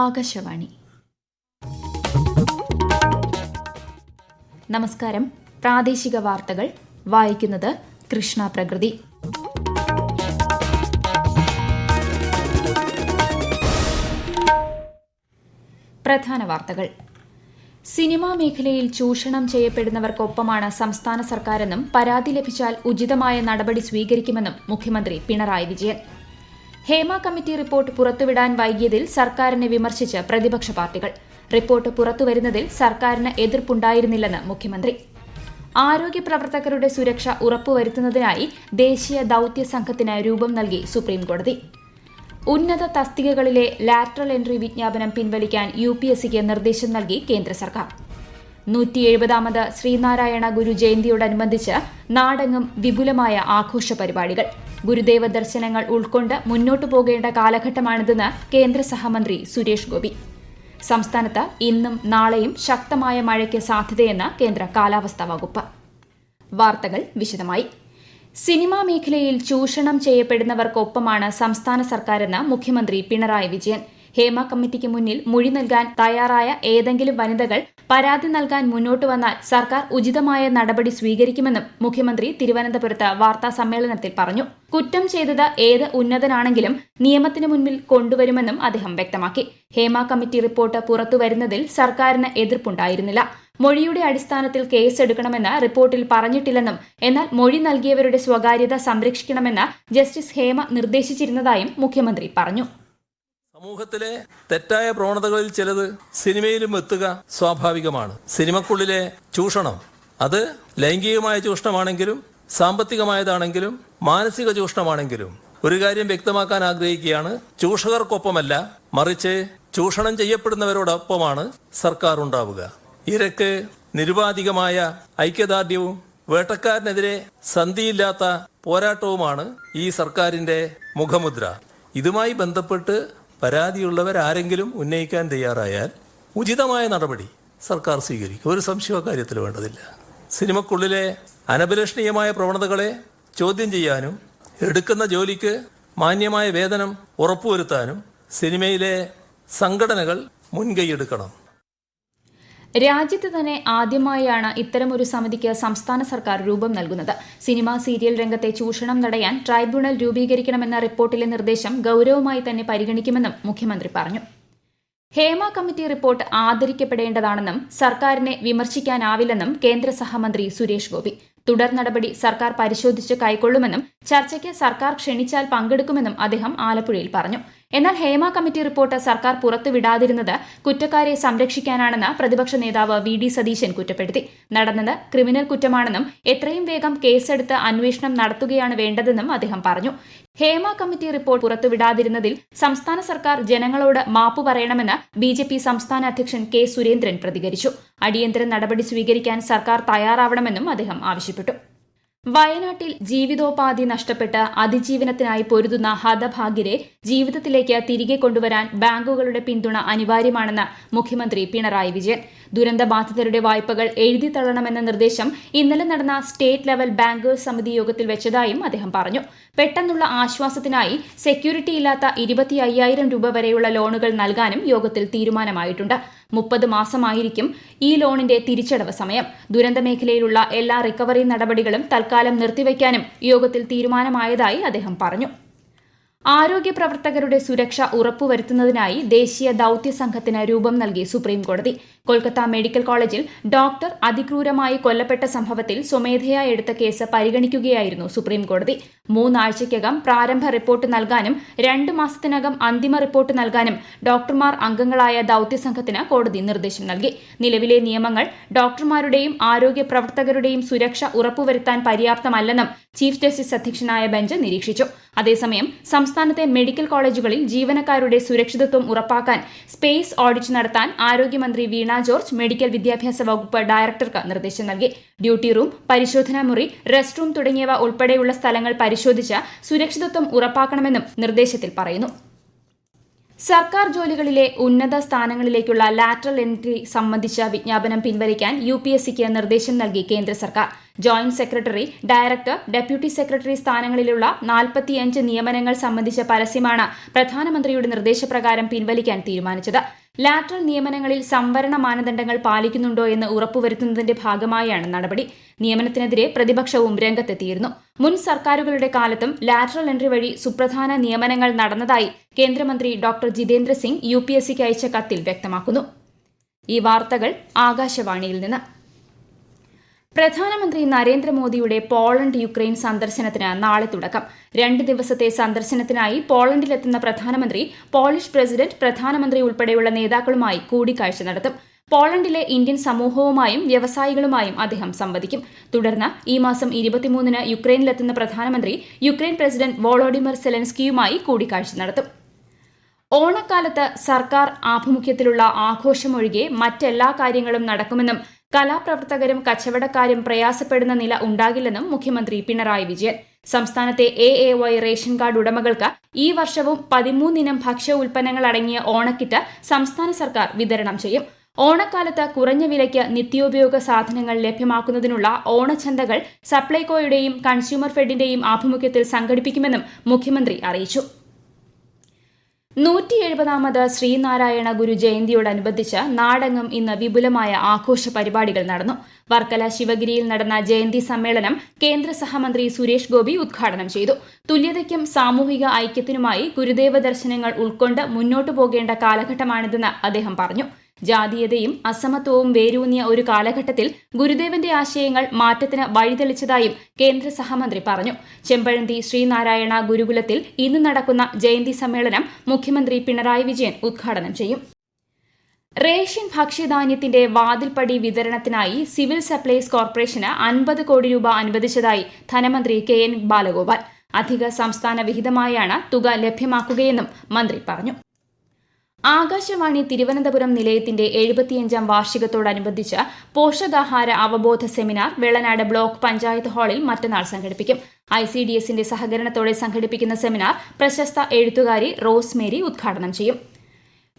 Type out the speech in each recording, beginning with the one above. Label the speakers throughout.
Speaker 1: ആകാശവാണി. നമസ്കാരം. പ്രാദേശിക വാർത്തകൾ വായിക്കുന്നത് കൃഷ്ണ പ്രകൃതി. പ്രധാന വാർത്തകൾ. സിനിമാ മേഖലയിൽ ചൂഷണം ചെയ്യപ്പെടുന്നവർക്കൊപ്പമാണ് സംസ്ഥാന സർക്കാരെന്നും പരാതി ലഭിച്ചാൽ ഉചിതമായ നടപടി സ്വീകരിക്കുമെന്നും മുഖ്യമന്ത്രി പിണറായി വിജയൻ. ഹേമ കമ്മിറ്റി റിപ്പോർട്ട് പുറത്തുവിടാൻ വൈകിയതിൽ സർക്കാരിനെ വിമർശിച്ച് പ്രതിപക്ഷ പാർട്ടികൾ. റിപ്പോർട്ട് പുറത്തുവരുന്നതിൽ സർക്കാരിന് എതിർപ്പുണ്ടായിരുന്നില്ലെന്ന് മുഖ്യമന്ത്രി. ആരോഗ്യ പ്രവർത്തകരുടെ സുരക്ഷ ഉറപ്പുവരുത്തുന്നതിനായി ദേശീയ ദൌത്യ സംഘത്തിന് രൂപം നൽകി സുപ്രീംകോടതി. ഉന്നത തസ്തികകളിലെ ലാറ്ററൽ എൻട്രി വിജ്ഞാപനം പിൻവലിക്കാൻ UPSCക്ക് നിർദ്ദേശം നൽകി കേന്ദ്ര സർക്കാർ. 170ാമത് ശ്രീനാരായണ ഗുരു ജയന്തിയോടനുബന്ധിച്ച് നാടെങ്ങും വിപുലമായ ആഘോഷ പരിപാടികൾ. ഗുരുദേവ ദർശനങ്ങൾ ഉൾക്കൊണ്ട് മുന്നോട്ടു പോകേണ്ട കാലഘട്ടമാണിതെന്ന് കേന്ദ്ര സഹമന്ത്രി സുരേഷ് ഗോപി. സംസ്ഥാനത്ത് ഇന്നും നാളെയും ശക്തമായ മഴയ്ക്ക് സാധ്യതയെന്ന് കേന്ദ്ര കാലാവസ്ഥാ വകുപ്പ്. വാർത്തകൾ വിശദമായി. സിനിമാ മേഖലയിൽ ചൂഷണം ചെയ്യപ്പെടുന്നവർക്കൊപ്പമാണ് സംസ്ഥാന സർക്കാരെന്ന് മുഖ്യമന്ത്രി പിണറായി വിജയൻ. ഹേമ കമ്മിറ്റിക്ക് മുന്നിൽ മൊഴി നൽകാൻ തയ്യാറായ ഏതെങ്കിലും വനിതകൾ പരാതി നൽകാൻ മുന്നോട്ട് വന്നാൽ സർക്കാർ ഉചിതമായ നടപടി സ്വീകരിക്കുമെന്നും മുഖ്യമന്ത്രി തിരുവനന്തപുരത്ത് വാർത്താ സമ്മേളനത്തിൽ പറഞ്ഞു. കുറ്റം ചെയ്തത് ഏത് ഉന്നതനാണെങ്കിലും നിയമത്തിന് മുൻപിൽ കൊണ്ടുവരുമെന്നും അദ്ദേഹം വ്യക്തമാക്കി. ഹേമ കമ്മിറ്റി റിപ്പോർട്ട് പുറത്തുവരുന്നതിൽ സർക്കാരിന് എതിർപ്പുണ്ടായിരുന്നില്ല. മൊഴിയുടെ അടിസ്ഥാനത്തിൽ കേസെടുക്കണമെന്ന് റിപ്പോർട്ടിൽ പറഞ്ഞിട്ടില്ലെന്നും എന്നാൽ മൊഴി നൽകിയവരുടെ സ്വകാര്യത സംരക്ഷിക്കണമെന്ന് ജസ്റ്റിസ് ഹേമ നിർദ്ദേശിച്ചിരുന്നതായും മുഖ്യമന്ത്രി പറഞ്ഞു.
Speaker 2: സമൂഹത്തിലെ തെറ്റായ പ്രവണതകളിൽ ചിലത് സിനിമയിലും എത്തുക സ്വാഭാവികമാണ്. സിനിമക്കുള്ളിലെ ചൂഷണം, അത് ലൈംഗികമായ ചൂഷണമാണെങ്കിലും സാമ്പത്തികമായതാണെങ്കിലും മാനസിക ചൂഷണമാണെങ്കിലും ഒരു കാര്യം വ്യക്തമാക്കാൻ ആഗ്രഹിക്കുകയാണ്. ചൂഷകർക്കൊപ്പമല്ല, മറിച്ച് ചൂഷണം ചെയ്യപ്പെടുന്നവരോടൊപ്പമാണ് സർക്കാർ ഉണ്ടാവുക. ഇരക്ക് നിരുപാധികമായ ഐക്യദാർഢ്യവും വേട്ടക്കാരനെതിരെ സന്ധിയില്ലാത്ത പോരാട്ടവുമാണ് ഈ സർക്കാരിന്റെ മുഖമുദ്ര. ഇതുമായി ബന്ധപ്പെട്ട് പരാതിയുള്ളവരാരെങ്കിലും ഉന്നയിക്കാൻ തയ്യാറായാൽ ഉചിതമായ നടപടി സർക്കാർ സ്വീകരിക്കും. ഒരു സംശയ കാര്യത്തിൽ വേണ്ടതില്ല. സിനിമക്കുള്ളിലെ അനഭിലഷണീയമായ പ്രവണതകളെ ചോദ്യം ചെയ്യാനും എടുക്കുന്ന ജോലിക്ക് മാന്യമായ വേതനം ഉറപ്പുവരുത്താനും സിനിമയിലെ സംഘടനകൾ മുൻകൈയെടുക്കണം.
Speaker 1: രാജ്യത്ത് തന്നെ ആദ്യമായാണ് ഇത്തരമൊരു സമിതിക്ക് സംസ്ഥാന സർക്കാർ രൂപം നൽകുന്നത്. സിനിമ സീരിയൽ രംഗത്തെ ചൂഷണം തടയാൻ ട്രൈബ്യൂണൽ രൂപീകരിക്കണമെന്ന റിപ്പോർട്ടിലെ നിർദ്ദേശം ഗൌരവമായി തന്നെ പരിഗണിക്കുമെന്നും മുഖ്യമന്ത്രി പറഞ്ഞു. ഹേമ കമ്മിറ്റി റിപ്പോർട്ട് ആദരിക്കപ്പെടേണ്ടതാണെന്നും സർക്കാരിനെ വിമർശിക്കാനാവില്ലെന്നും കേന്ദ്ര സഹമന്ത്രി സുരേഷ് ഗോപി. തുടർ നടപടി സർക്കാർ പരിശോധിച്ച് കൈക്കൊള്ളുമെന്നും ചർച്ചയ്ക്ക് സർക്കാർ ക്ഷണിച്ചാൽ പങ്കെടുക്കുമെന്നും അദ്ദേഹം ആലപ്പുഴയിൽ പറഞ്ഞു. എന്നാൽ ഹേമ കമ്മിറ്റി റിപ്പോർട്ട് സർക്കാർ പുറത്തുവിടാതിരുന്നത് കുറ്റക്കാരെ സംരക്ഷിക്കാനാണെന്ന് പ്രതിപക്ഷ നേതാവ് VD സതീശൻ കുറ്റപ്പെടുത്തി. നടന്നത് ക്രിമിനൽ കുറ്റമാണെന്നും എത്രയും വേഗം കേസെടുത്ത് അന്വേഷണം നടത്തുകയാണ് വേണ്ടതെന്നും അദ്ദേഹം പറഞ്ഞു. ഹേമ കമ്മിറ്റി റിപ്പോർട്ട് പുറത്തുവിടാതിരുന്നതിൽ സംസ്ഥാന സർക്കാർ ജനങ്ങളോട് മാപ്പു പറയണമെന്ന് BJP സംസ്ഥാന അധ്യക്ഷൻ K സുരേന്ദ്രൻ പ്രതികരിച്ചു. അടിയന്തര നടപടി സ്വീകരിക്കാൻ സർക്കാർ തയ്യാറാവണമെന്നും അദ്ദേഹം ആവശ്യപ്പെട്ടു. വയനാട്ടിൽ ജീവിതോപാധി നഷ്ടപ്പെട്ട് അതിജീവനത്തിനായി പൊരുതുന്ന ഹതഭാഗ്യരെ ജീവിതത്തിലേക്ക് തിരികെ കൊണ്ടുവരാൻ ബാങ്കുകളുടെ പിന്തുണ അനിവാര്യമാണെന്ന് മുഖ്യമന്ത്രി പിണറായി വിജയൻ. ദുരന്തബാധിതരുടെ വായ്പകൾ എഴുതിത്തള്ളണമെന്ന നിർദ്ദേശം ഇന്നലെ നടന്ന സ്റ്റേറ്റ് ലെവൽ ബാങ്കേഴ്സ് സമിതി യോഗത്തിൽ വെച്ചതായും അദ്ദേഹം പറഞ്ഞു. പെട്ടെന്നുള്ള ആശ്വാസത്തിനായി സെക്യൂരിറ്റി ഇല്ലാത്ത 25,000 രൂപ വരെയുള്ള ലോണുകൾ നൽകാനും യോഗത്തിൽ തീരുമാനമായിട്ടുണ്ട്. 30 മാസമായിരിക്കും ഈ ലോണിന്റെ തിരിച്ചടവ് സമയം. ദുരന്ത മേഖലയിലുള്ള എല്ലാ റിക്കവറി നടപടികളും തൽക്കാലം നിർത്തിവെക്കാനും യോഗത്തിൽ തീരുമാനമായതായി അദ്ദേഹം പറഞ്ഞു. ആരോഗ്യ പ്രവർത്തകരുടെ സുരക്ഷ ഉറപ്പുവരുത്തുന്നതിനായി ദേശീയ ദൌത്യ സംഘത്തിന് രൂപം നൽകി സുപ്രീംകോടതി. കൊൽക്കത്ത മെഡിക്കൽ കോളേജിൽ ഡോക്ടർ അതിക്രൂരമായി കൊല്ലപ്പെട്ട സംഭവത്തിൽ സ്വമേധയാ എടുത്ത കേസ് പരിഗണിക്കുകയായിരുന്നു സുപ്രീംകോടതി. 3 ആഴ്ചയ്ക്കകം പ്രാരംഭ റിപ്പോർട്ട് നൽകാനും 2 മാസത്തിനകം അന്തിമ റിപ്പോർട്ട് നൽകാനും ഡോക്ടർമാർ അംഗങ്ങളായ ദൌത്യസംഘത്തിന് കോടതി നിർദ്ദേശം നൽകി. നിലവിലെ നിയമങ്ങൾ ഡോക്ടർമാരുടെയും ആരോഗ്യ പ്രവർത്തകരുടെയും സുരക്ഷ ഉറപ്പുവരുത്താൻ പര്യാപ്തമല്ലെന്നും ചീഫ് ജസ്റ്റിസ് അധ്യക്ഷനായ ബെഞ്ച് നിരീക്ഷിച്ചു. അതേസമയം സംസ്ഥാനത്തെ മെഡിക്കൽ കോളേജുകളിൽ ജീവനക്കാരുടെ സുരക്ഷിതത്വം ഉറപ്പാക്കാൻ സ്പേസ് ഓഡിറ്റ് നടത്താൻ ആരോഗ്യമന്ത്രി വീണ ജോർജ് മെഡിക്കൽ വിദ്യാഭ്യാസ വകുപ്പ് ഡയറക്ടർക്ക് നിർദ്ദേശം നൽകി. ഡ്യൂട്ടി റൂം, പരിശോധനാ മുറി, റെസ്റ്റ് റൂം തുടങ്ങിയവ ഉൾപ്പെടെയുള്ള സ്ഥലങ്ങൾ പരിശോധിച്ച് സുരക്ഷിതത്വം ഉറപ്പാക്കണമെന്നും നിർദ്ദേശത്തിൽ പറയുന്നു. സർക്കാർ ജോലികളിലെ ഉന്നത സ്ഥാനങ്ങളിലേക്കുള്ള ലാറ്ററൽ എൻട്രി സംബന്ധിച്ച വിജ്ഞാപനം പിൻവലിക്കാൻ UPSCക്ക് നിർദ്ദേശം നൽകി കേന്ദ്ര സർക്കാർ. Joint secretary, director, deputy secretary സ്ഥാനങ്ങളിലുള്ള 45 നിയമനങ്ങൾ സംബന്ധിച്ച പരസ്യമാണ് പ്രധാനമന്ത്രിയുടെ നിർദ്ദേശപ്രകാരം പിൻവലിക്കാൻ തീരുമാനിച്ചത്. ലാറ്ററൽ നിയമനങ്ങളിൽ സംവരണ മാനദണ്ഡങ്ങൾ പാലിക്കുന്നുണ്ടോ എന്ന് ഉറപ്പുവരുത്തുന്നതിന്റെ ഭാഗമായാണ് നടപടി. നിയമനത്തിനെതിരെ പ്രതിപക്ഷവും രംഗത്തെത്തിയിരുന്നു. മുൻ സർക്കാരുകളുടെ കാലത്തും ലാറ്ററൽ എൻട്രി വഴി സുപ്രധാന നിയമനങ്ങൾ നടന്നതായി കേന്ദ്രമന്ത്രി ഡോക്ടർ ജിതേന്ദ്ര സിംഗ് UPSCക്ക് അയച്ച കത്തിൽ വ്യക്തമാക്കുന്നു. ഈ വാർത്തകൾ ആകാശവാണിയിൽ നിന്ന്. പ്രധാനമന്ത്രി നരേന്ദ്രമോദിയുടെ പോളണ്ട് യുക്രൈൻ സന്ദർശനത്തിന് നാളെ തുടക്കം. 2 ദിവസത്തെ സന്ദർശനത്തിനായി പോളണ്ടിലെത്തുന്ന പ്രധാനമന്ത്രി പോളിഷ് പ്രസിഡന്റ്, പ്രധാനമന്ത്രി ഉൾപ്പെടെയുള്ള നേതാക്കളുമായി കൂടിക്കാഴ്ച നടത്തും. പോളണ്ടിലെ ഇന്ത്യൻ സമൂഹവുമായും വ്യവസായികളുമായും അദ്ദേഹം സംവദിക്കും. തുടർന്ന് ഈ മാസം 23-ന് യുക്രൈനിലെത്തുന്ന പ്രധാനമന്ത്രി യുക്രൈൻ പ്രസിഡന്റ് വോളോഡിമർ സെലൻസ്കിയുമായി കൂടിക്കാഴ്ച നടത്തും. ഓണക്കാലത്ത് സർക്കാർ ആഭിമുഖ്യത്തിലുള്ള ആഘോഷമൊഴികെ മറ്റെല്ലാ കാര്യങ്ങളും നടക്കുമെന്നും കലാപ്രവർത്തകരും കച്ചവടക്കാരും പ്രയാസപ്പെടുന്ന നില ഉണ്ടാകില്ലെന്നും മുഖ്യമന്ത്രി പിണറായി വിജയൻ. സംസ്ഥാനത്തെ AAY റേഷൻ കാർഡ് ഉടമകൾക്ക് ഈ വർഷവും 13 ഇനം ഭക്ഷ്യ ഉൽപ്പന്നങ്ങൾ അടങ്ങിയ ഓണക്കിറ്റ് സംസ്ഥാന സർക്കാർ വിതരണം ചെയ്യും. ഓണക്കാലത്ത് കുറഞ്ഞ വിലയ്ക്ക് നിത്യോപയോഗ സാധനങ്ങൾ ലഭ്യമാക്കുന്നതിനുള്ള ഓണച്ചന്തകൾ സപ്ലൈകോയുടെയും കൺസ്യൂമർ ഫെഡിന്റെയും ആഭിമുഖ്യത്തിൽ സംഘടിപ്പിക്കുമെന്നും മുഖ്യമന്ത്രി അറിയിച്ചു. 170ാമത് ശ്രീനാരായണ ഗുരു ജയന്തിയോടനുബന്ധിച്ച് നാടെങ്ങും ഇന്ന് വിപുലമായ ആഘോഷ പരിപാടികൾ നടന്നു. വർക്കല ശിവഗിരിയിൽ നടന്ന ജയന്തി സമ്മേളനം കേന്ദ്ര സഹമന്ത്രി സുരേഷ് ഗോപി ഉദ്ഘാടനം ചെയ്തു. തുല്യതയ്ക്കും സാമൂഹിക ഐക്യത്തിനുമായി ഗുരുദേവ ദർശനങ്ങൾ ഉൾക്കൊണ്ട് മുന്നോട്ടു പോകേണ്ട കാലഘട്ടമാണിതെന്ന് അദ്ദേഹം പറഞ്ഞു. ജാതീയതയും അസമത്വവും വേരൂന്നിയ ഒരു കാലഘട്ടത്തിൽ ഗുരുദേവന്റെ ആശയങ്ങൾ മാറ്റത്തിന് വഴിതെളിച്ചതായും കേന്ദ്ര സഹമന്ത്രി പറഞ്ഞു. ചെമ്പഴന്തി ശ്രീനാരായണ ഗുരുകുലത്തിൽ ഇന്ന് നടക്കുന്ന ജയന്തി സമ്മേളനം മുഖ്യമന്ത്രി പിണറായി വിജയൻ ഉദ്ഘാടനം ചെയ്യും. റേഷൻ ഭക്ഷ്യധാന്യത്തിന്റെ വാതിൽപ്പടി വിതരണത്തിനായി സിവിൽ സപ്ലൈസ് കോർപ്പറേഷന് 50 കോടി രൂപ അനുവദിച്ചതായി ധനമന്ത്രി KN ബാലഗോപാൽ. അധിക സംസ്ഥാന വിഹിതമായാണ് തുക ലഭ്യമാക്കുകയെന്നും മന്ത്രി പറഞ്ഞു. ആകാശവാണി തിരുവനന്തപുരം നിലയത്തിന്റെ 75ാം വാർഷികത്തോടനുബന്ധിച്ച് പോഷകാഹാര അവബോധ സെമിനാർ വെള്ളനാട് ബ്ലോക്ക് പഞ്ചായത്ത് ഹാളിൽ മറ്റന്നാൾ സംഘടിപ്പിക്കും. ICDSന്റെ സഹകരണത്തോടെ സംഘടിപ്പിക്കുന്ന സെമിനാർ പ്രശസ്ത എഴുത്തുകാരി റോസ്മേരി ഉദ്ഘാടനം ചെയ്യും.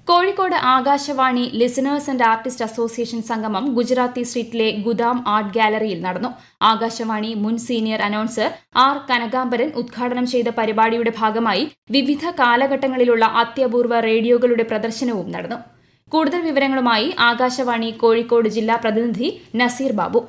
Speaker 1: Kozhikode Akashvani listeners and artist association സംഗമം ഗുജറാത്തി സ്ട്രീറ്റിലെ ഗുദാം ആർട്ട് ഗാലറിയിൽ നടന്നു. ആകാശവാണി മുൻ സീനിയർ അനൗൺസർ R കനകാംബരൻ ഉദ്ഘാടനം ചെയ്ത പരിപാടിയുടെ ഭാഗമായി വിവിധ കാലഘട്ടങ്ങളിലുള്ള അത്യപൂർവ റേഡിയോകളുടെ പ്രദർശനവും നടന്നു. കൂടുതൽ വിവരങ്ങളുമായി ആകാശവാണി കോഴിക്കോട് ജില്ലാ പ്രതിനിധി നസീർ ബാബു.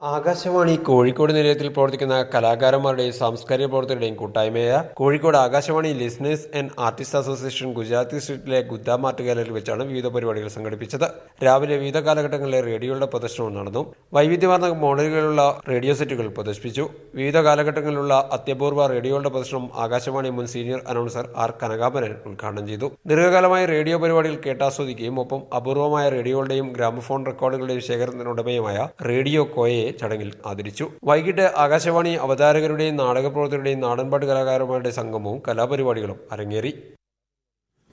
Speaker 3: ആകാശവാണി കോഴിക്കോട് നിലയത്തിൽ പ്രവർത്തിക്കുന്ന കലാകാരന്മാരുടെയും സാംസ്കാരിക പ്രവർത്തകരുടെയും കൂട്ടായ്മയായ Kozhikode Akashvani listeners and artist association Gujarati സ്ട്രീറ്റിലെ ഗുദാം ആർട്ട് ഗാലറിയിൽ വെച്ചാണ് വിവിധ പരിപാടികൾ സംഘടിപ്പിച്ചത്. രാവിലെ വിവിധ കാലഘട്ടങ്ങളിലെ റേഡിയോയുടെ പ്രദർശനവും നടന്നു. വൈവിധ്യമാർന്ന മോഡലുകളുള്ള റേഡിയോ സെറ്റുകൾ പ്രദർശിപ്പിച്ചു. വിവിധ കാലഘട്ടങ്ങളിലുള്ള അത്യപൂർവ റേഡിയോയുടെ പ്രദർശനം ആകാശവാണി മുൻ സീനിയർ അനൗൺസർ R കനകാംബരൻ ഉദ്ഘാടനം ചെയ്തു. ദീർഘകാലമായി റേഡിയോ പരിപാടികൾ കേട്ടാസ്വദിക്കുകയും ഒപ്പം അപൂർവമായ റേഡിയോകളുടെയും ഗ്രാമഫോൺ റെക്കോർഡുകളുടെയും ശേഖരത്തിനുടമയുമായ റേഡിയോ കോയെ ചടങ്ങിൽ ആദരിച്ചു. വൈകിട്ട് ആകാശവാണി അവതാരകരുടെയും നാടകപ്രവർത്തകരുടെയും നാടൻപാട്ട് കലാകാരന്മാരുടെ സംഗമവും കലാപരിപാടികളും അരങ്ങേറി.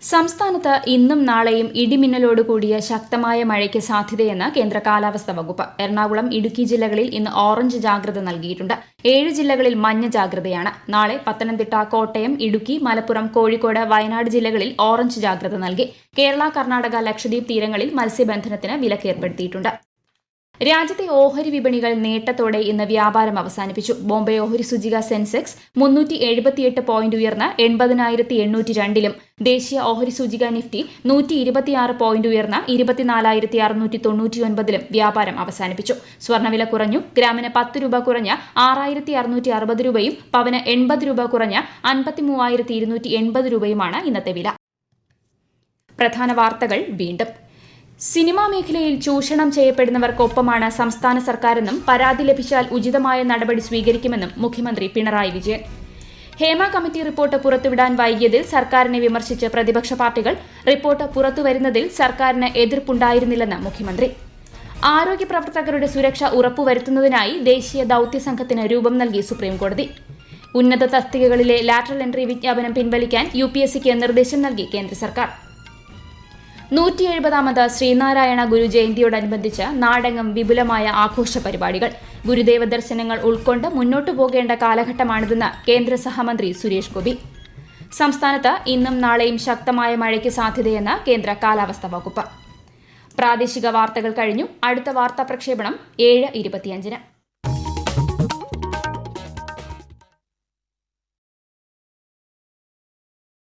Speaker 1: സംസ്ഥാനത്ത് ഇന്നും നാളെയും ഇടിമിന്നലോട് കൂടിയ ശക്തമായ മഴയ്ക്ക് സാധ്യതയെന്ന് കേന്ദ്ര കാലാവസ്ഥാ വകുപ്പ്. എറണാകുളം, ഇടുക്കി ജില്ലകളിൽ ഇന്ന് ഓറഞ്ച് ജാഗ്രത നൽകിയിട്ടുണ്ട്. 7 ജില്ലകളിൽ മഞ്ഞ ജാഗ്രതയാണ്. നാളെ പത്തനംതിട്ട, കോട്ടയം, ഇടുക്കി, മലപ്പുറം, കോഴിക്കോട്, വയനാട് ജില്ലകളിൽ ഓറഞ്ച് ജാഗ്രത നൽകി. കേരള, കർണാടക, ലക്ഷദ്വീപ് തീരങ്ങളിൽ മത്സ്യബന്ധനത്തിന് വിലക്കേർപ്പെടുത്തിയിട്ടുണ്ട്. രാജ്യത്തെ ഓഹരി വിപണികൾ നേട്ടത്തോടെ ഇന്ന് വ്യാപാരം അവസാനിപ്പിച്ചു. ബോംബെ ഓഹരി സൂചിക സെൻസെക്സ് 378 പോയിന്റ് ഉയർന്ന് 80,802-ലും, ദേശീയ ഓഹരി സൂചിക നിഫ്റ്റി 126 പോയിന്റ് ഉയർന്ന് 24,699-ലും വ്യാപാരം അവസാനിപ്പിച്ചു. സ്വർണ്ണവില കുറഞ്ഞു. ഗ്രാമിന് 10 രൂപ കുറഞ്ഞ് 6,660 രൂപയും പവന് 80 രൂപ കുറഞ്ഞ് 53,280 രൂപയുമാണ് ഇന്നത്തെ വില. പ്രധാന വാർത്തകൾ വീണ്ടും. സിനിമാ മേഖലയിൽ ചൂഷണം ചെയ്യപ്പെടുന്നവർക്കൊപ്പമാണ് സംസ്ഥാന സർക്കാരെന്നും പരാതി ലഭിച്ചാൽ ഉചിതമായ നടപടി സ്വീകരിക്കുമെന്നും മുഖ്യമന്ത്രി പിണറായി വിജയൻ. ഹേമ കമ്മിറ്റി റിപ്പോർട്ട് പുറത്തുവിടാൻ വൈകിയതിൽ സർക്കാരിനെ വിമർശിച്ച് പ്രതിപക്ഷ പാർട്ടികൾ. റിപ്പോർട്ട് പുറത്തുവരുന്നതിൽ സർക്കാരിന് എതിർപ്പുണ്ടായിരുന്നില്ലെന്ന് മുഖ്യമന്ത്രി. ആരോഗ്യ പ്രവർത്തകരുടെ സുരക്ഷ ഉറപ്പുവരുത്തുന്നതിനായി ദേശീയ ദൌത്യ സംഘത്തിന് രൂപം നൽകി സുപ്രീംകോടതി. ഉന്നത തസ്തികകളിലെ ലാറ്ററൽ എൻട്രി വിജ്ഞാപനം പിൻവലിക്കാൻ UPSCക്ക് നിർദ്ദേശം നൽകി കേന്ദ്ര സർക്കാർ. 170ാമത് ശ്രീനാരായണ ഗുരു ജയന്തിയോടനുബന്ധിച്ച് നാടെങ്ങും വിപുലമായ ആഘോഷ പരിപാടികൾ. ഗുരുദേവ ദർശനങ്ങൾ ഉൾക്കൊണ്ട് മുന്നോട്ടു പോകേണ്ട കാലഘട്ടമാണിതെന്ന് കേന്ദ്ര സഹമന്ത്രി സുരേഷ് ഗോപി. സംസ്ഥാനത്ത് ഇന്നും നാളെയും ശക്തമായ മഴയ്ക്ക് സാധ്യതയെന്ന് കേന്ദ്ര കാലാവസ്ഥാ വകുപ്പ്. പ്രാദേശിക വാർത്തകൾ കഴിഞ്ഞു. അടുത്ത വാർത്താ പ്രക്ഷേപണം 7:25-ന്.